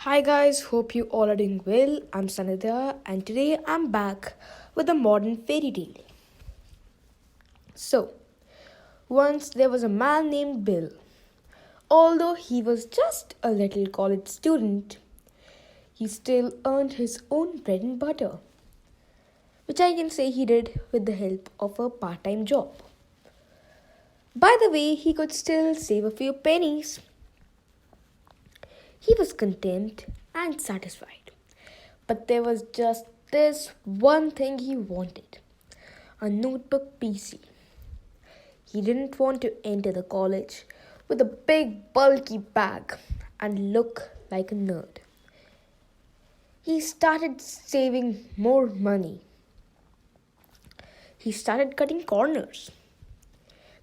Hi guys, hope you all are doing well. I'm Sanidhya and today I'm back with a modern fairy tale. So, once there was a man named Bill. Although he was just a little college student, he still earned his own bread and butter, which I can say he did with the help of a part time job. By the way, he could still save a few pennies. He was content and satisfied. But there was just this one thing he wanted: a notebook PC. He didn't want to enter the college with a big bulky bag and look like a nerd. He started saving more money. He started cutting corners.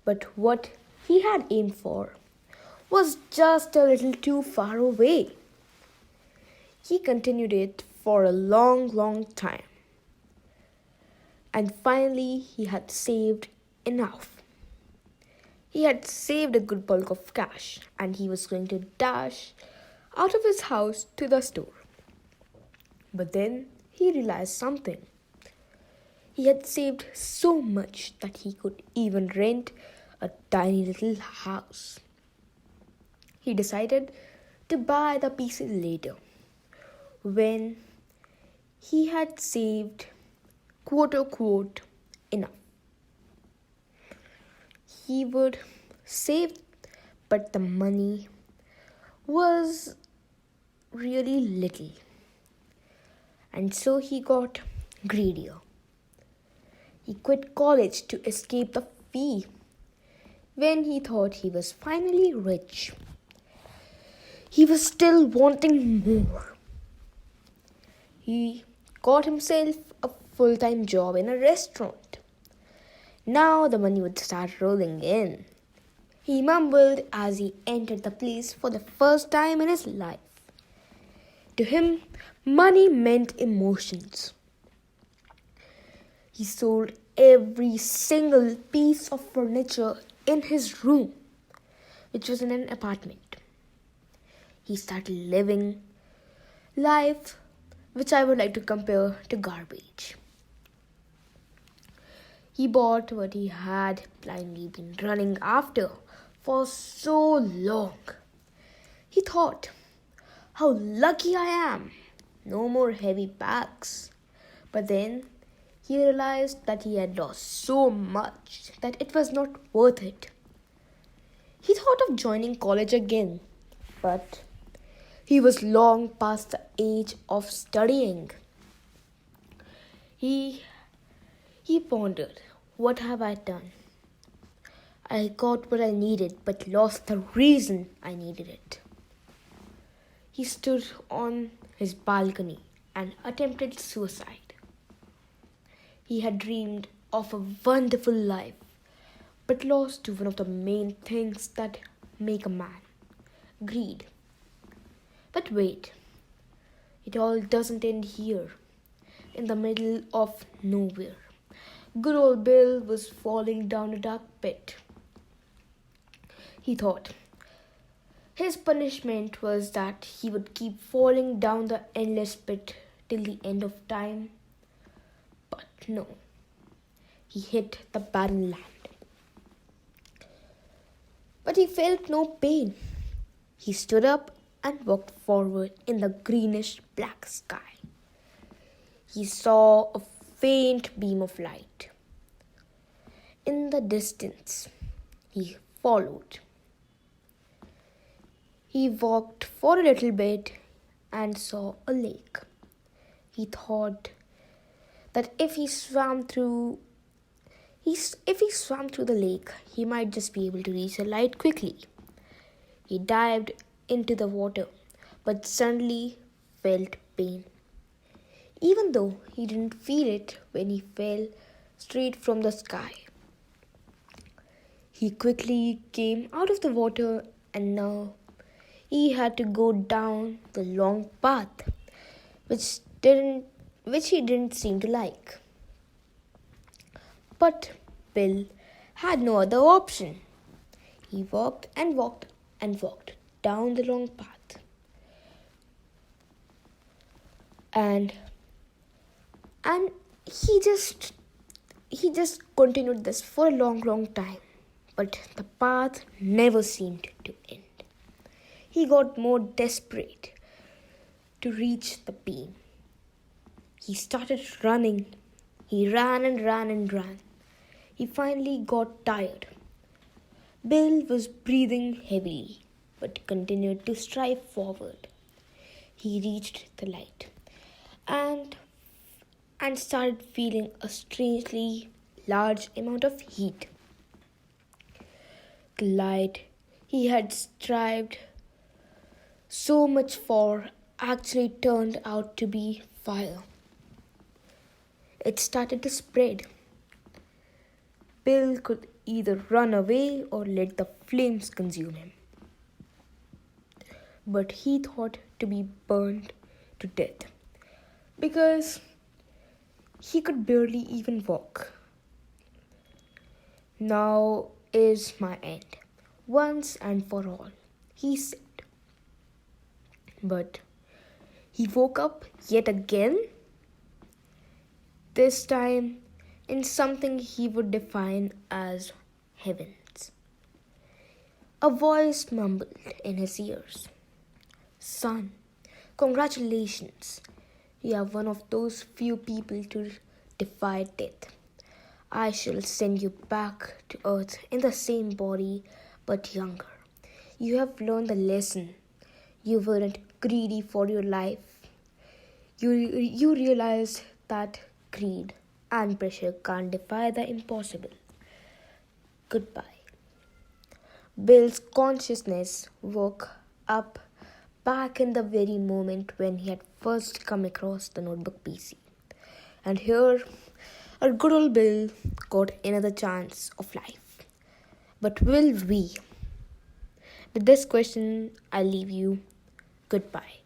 But what he had aimed for was just a little too far away. He continued it for a long time. And finally, he had saved enough. He had saved a good bulk of cash and he was going to dash out of his house to the store. But then he realized something. He had saved so much that he could even rent a tiny little house. He decided to buy the pieces later when he had saved quote unquote enough. He would save, but the money was really little. And so he got greedier. He quit college to escape the fee. When he thought he was finally rich, he was still wanting more. He got himself a full-time job in a restaurant. Now the money would start rolling in. He mumbled as he entered the place for the first time in his life. To him, money meant emotions. He sold every single piece of furniture in his room, which was in an apartment. He started living life which I would like to compare to garbage. He bought what he had blindly been running after for so long. He thought, how lucky I am! No more heavy bags. But then he realized that he had lost so much that it was not worth it. He thought of joining college again, but he was long past the age of studying. He pondered, what have I done? I got what I needed but lost the reason I needed it. He stood on his balcony and attempted suicide. He had dreamed of a wonderful life but lost to one of the main things that make a man: greed. But wait, it all doesn't end here. In the middle of nowhere, good old Bill was falling down a dark pit. He thought his punishment was that he would keep falling down the endless pit till the end of time. But no, he hit the barren land. But he felt no pain. He stood up and walked forward in the greenish black sky. He saw a faint beam of light. In the distance, he followed. He walked for a little bit and saw a lake. He thought that if he swam through the lake, he might just be able to reach the light quickly. He dived into the water, but suddenly felt pain, even though he didn't feel it when he fell straight from the sky. He quickly came out of the water and now he had to go down the long path, which he didn't seem to like. But Bill had no other option. He walked and walked and walked down the long path. and and he just continued this for a long time, but the path never seemed to end. He got more desperate to reach the beam. He started running. He ran and ran and ran. He finally got tired. Bill was breathing heavily but continued to strive forward. He reached the light and started feeling a strangely large amount of heat. The light he had strived so much for actually turned out to be fire. It started to spread. Bill could either run away or let the flames consume him. But he thought to be burned to death because he could barely even walk. Now is my end, once and for all, he said. But he woke up yet again, this time in something he would define as heavens. A voice mumbled in his ears, "Son, congratulations. You are one of those few people to defy death. I shall send you back to earth in the same body but younger. You have learned the lesson. You weren't greedy for your life. You realized that greed and pressure can't defy the impossible. Goodbye." Bill's consciousness woke up back in the very moment when he had first come across the notebook PC. And here, our good old Bill got another chance of life. But will we? With this question, I leave you. Goodbye.